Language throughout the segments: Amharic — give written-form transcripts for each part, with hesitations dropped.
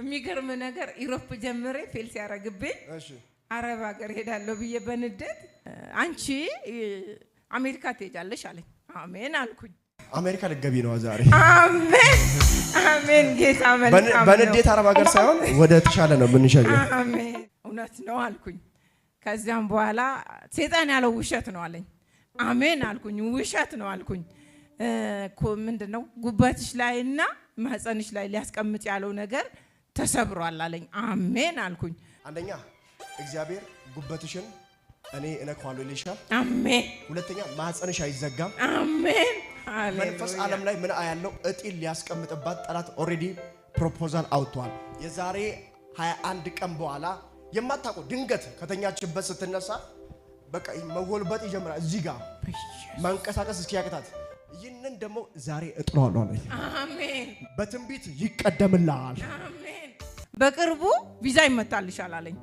የሚገርም ነገር ኢሮፕ ጀምሬ ፌል ሲያረግብኝ እሺ አረብ ሀገር ሄዳለሁ ብዬ በንደት አንቺ አሜሪካ ትሄጃለሽ አለኝ። አሜን አልኩኝ። አሜሪካ ልትገቢ ነው ዛሬ? አሜን አሜን። ጌታ መልካም ነው። በንዴት አረብ ሀገር ሳይሆን ወደ ተሻለ ነው የምንሸኘው። አሜን እውነት ነው አልኩኝ። ከዚያም በኋላ ሰይጣን ያለው ውሸት ነው አለኝ። አሜን አልኩኝ። ውሸት ነው አልኩኝ። ምንድነው ጉበትሽ ላይና ማህፀንሽ ላይ ሊያስቀምጥ ያለው ነገር ተሰብሯል አለኝ። አሜን አልኩኝ። አንደኛ እግዚአብሔር ጉበትሽን እኔ እነካዋለሁ ይልሻል። አሜን። ሁለተኛ ማህፀንሽ አይዘጋም። አሜን። መንፈስ ዓለም ላይ ምን አያለው እጢን ሊያስቀምጥባት ጠላት ኦሬዲ ፕሮፖዛል አውጥቷል። የዛሬ 21 ቀን በኋላ የማታውቀው ድንገት ከተኛችበት ስትነሳ በቃ መወልበጥ ይጀምራል። እዚህ ጋር ማንቀሳቀስ እስኪያቅታት ይህንን ደግሞ ዛሬ እጥሯለሁ አለኝ። አሜን። በትንቢት ይቀደምላል። አሜን። በቅርቡ ቪዛ ይመታልሻል አለኝ።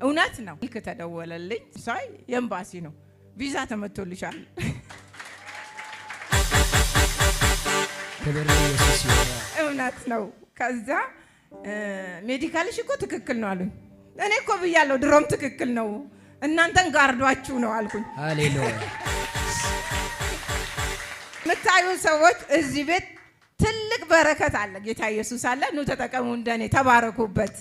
እውነት ነው። ልክ ተደወለልኝ። ሳይ የኤምባሲ ነው ቪዛ ተመቶልሻል። እውነት ነው። ከዛ ሜዲካልሽ እኮ ትክክል ነው አሉኝ። እኔ እኮ ብያለሁ ድሮም ትክክል ነው እናንተን ጋርዷችሁ ነው አልኩኝ። ሃሌሉያ። ምታዩ ሰዎች እዚህ ቤት ትልቅ በረከት አለ። ጌታ ኢየሱስ አለ። ኑ ተጠቀሙ፣ እንደኔ ተባረኩበት።